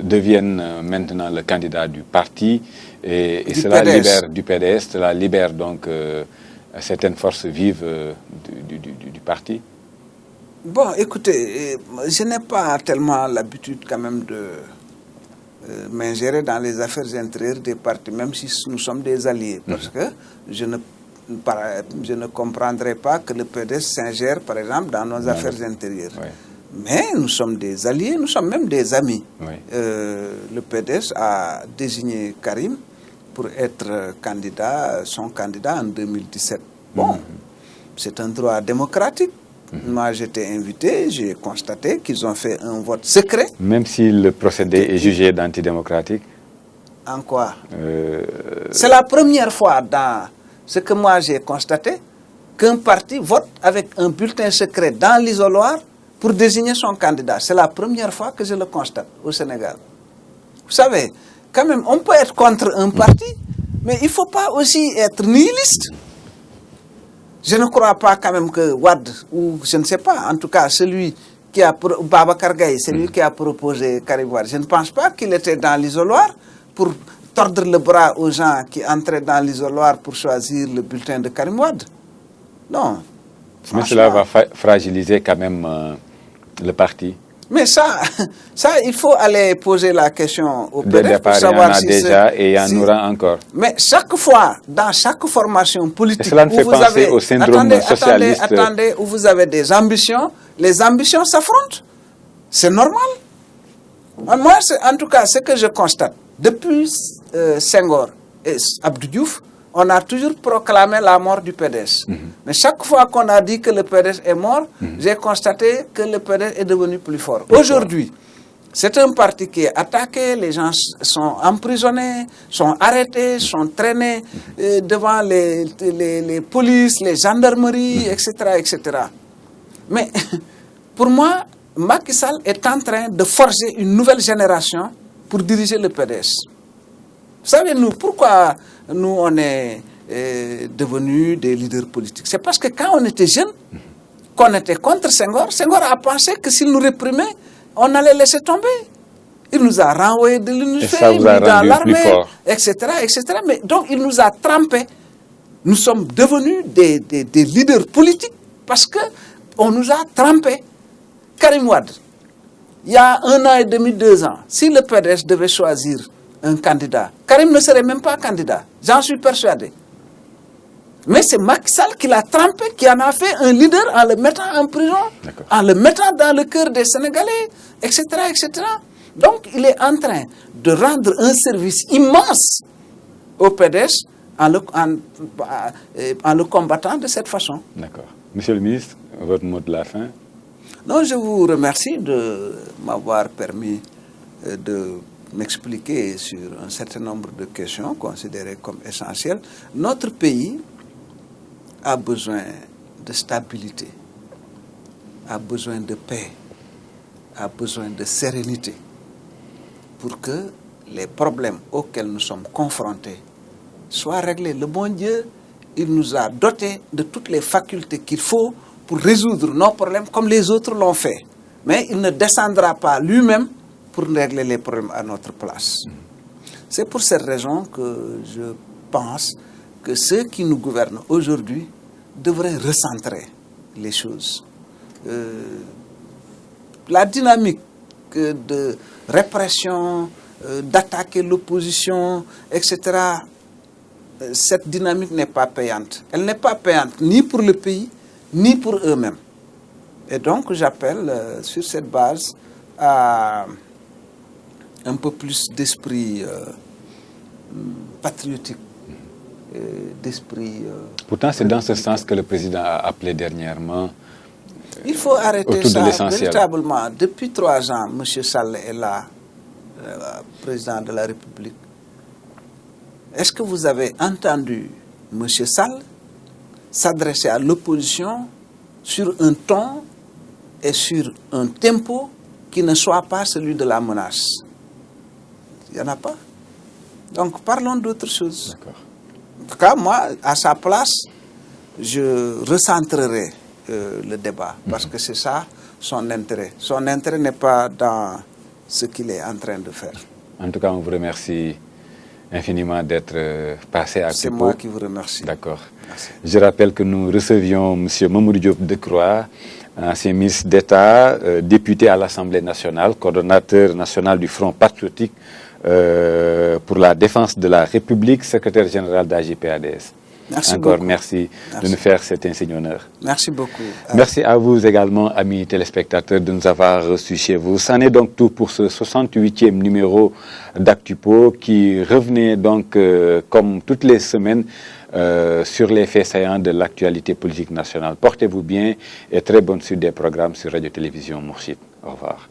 devienne maintenant le candidat du parti et cela PDS. Libère du PDS, cela libère donc certaines forces vives du parti? Bon, écoutez, je n'ai pas tellement l'habitude quand même de m'ingérer dans les affaires intérieures des partis, même si nous sommes des alliés, parce que je ne comprendrai pas que le PDS s'ingère, par exemple, dans nos affaires intérieures. Oui. Mais nous sommes des alliés, nous sommes même des amis. Oui. Le PDS a désigné Karim pour être son candidat en 2017. Bon, c'est un droit démocratique. Moi, j'étais invité, j'ai constaté qu'ils ont fait un vote secret. Même si le procédé est jugé d'antidémocratique? En quoi? C'est la première fois dans ce que moi j'ai constaté qu'un parti vote avec un bulletin secret dans l'isoloir pour désigner son candidat. C'est la première fois que je le constate au Sénégal. Vous savez, quand même, on peut être contre un parti, mais il ne faut pas aussi être nihiliste. Je ne crois pas quand même que Wade, ou je ne sais pas, en tout cas celui qui a, Babacar Gaye, celui qui a proposé Karim Wade, je ne pense pas qu'il était dans l'isoloir pour tordre le bras aux gens qui entraient dans l'isoloir pour choisir le bulletin de Karim Wade. Non. Mais cela va fragiliser quand même le parti. Mais ça, il faut aller poser la question au PDS pour il y savoir en a déjà et il y en aura encore. Mais chaque fois, dans chaque formation politique, et cela ne fait penser au syndrome socialiste. Attendez, où vous avez des ambitions, les ambitions s'affrontent. C'est normal. Moi, en tout cas, ce que je constate, depuis Senghor et Abdou Diouf, on a toujours proclamé la mort du PDS. Mais chaque fois qu'on a dit que le PDS est mort, j'ai constaté que le PDS est devenu plus fort. Aujourd'hui, c'est un parti qui est attaqué, les gens sont emprisonnés, sont arrêtés, sont traînés devant les polices, les gendarmeries, etc., etc. Mais pour moi, Macky Sall est en train de forger une nouvelle génération pour diriger le PDS. Vous savez, pourquoi nous, on est devenus des leaders politiques? C'est parce que quand on était jeunes, qu'on était contre Senghor, Senghor a pensé que s'il nous réprimait, on allait laisser tomber. Il nous a renvoyé de l'UNIFE, mis dans l'armée, etc., etc. Mais donc, il nous a trempés. Nous sommes devenus des leaders politiques parce qu'on nous a trempés. Karim Wade, il y a 1 an et demi, 2 ans, si le PDS devait choisir un candidat, Karim ne serait même pas candidat. J'en suis persuadé. Mais c'est Macky Sall qui l'a trempé, qui en a fait un leader en le mettant en prison, en le mettant dans le cœur des Sénégalais, etc., etc. Donc, il est en train de rendre un service immense au PDS en le combattant de cette façon. D'accord. Monsieur le ministre, votre mot de la fin? Non, je vous remercie de m'avoir permis de m'expliquer sur un certain nombre de questions considérées comme essentielles. Notre pays a besoin de stabilité, a besoin de paix, a besoin de sérénité. pour que les problèmes auxquels nous sommes confrontés soient réglés. Le bon Dieu, il nous a dotés de toutes les facultés qu'il faut pour résoudre nos problèmes comme les autres l'ont fait. Mais il ne descendra pas lui-même pour régler les problèmes à notre place. C'est pour cette raison que je pense que ceux qui nous gouvernent aujourd'hui devraient recentrer les choses. La dynamique de répression, d'attaquer l'opposition, etc., cette dynamique n'est pas payante. Elle n'est pas payante ni pour le pays, ni pour eux-mêmes. Et donc, j'appelle sur cette base à un peu plus d'esprit patriotique, d'esprit... Pourtant, c'est dans ce sens que le président a appelé dernièrement. Il faut arrêter ça de véritablement. Depuis 3 ans, M. Sall est là, président de la République. Est-ce que vous avez entendu M. Sall s'adresser à l'opposition sur un ton et sur un tempo qui ne soit pas celui de la menace? Il n'y en a pas. Donc parlons d'autre chose. En tout cas, moi, à sa place, je recentrerai le débat, parce que c'est ça son intérêt. Son intérêt n'est pas dans ce qu'il est en train de faire. En tout cas, on vous remercie infiniment d'être passé à Actu Po. C'est moi qui vous remercie. D'accord. Je rappelle que nous recevions M. Mamoudou Diop Decroix, ancien ministre d'État, député à l'Assemblée nationale, coordonnateur national du Front patriotique pour la défense de la République, secrétaire général d'AJ/PADS. Merci Encore beaucoup. Merci de nous faire cet insigne honneur. Merci beaucoup. Merci à vous également, amis téléspectateurs, de nous avoir reçus chez vous. C'en est donc tout pour ce 68e numéro d'Actu Po qui revenait donc, comme toutes les semaines, sur les faits saillants de l'actualité politique nationale. Portez-vous bien et très bonne suite des programmes sur Radio-Télévision Mourchid. Au revoir.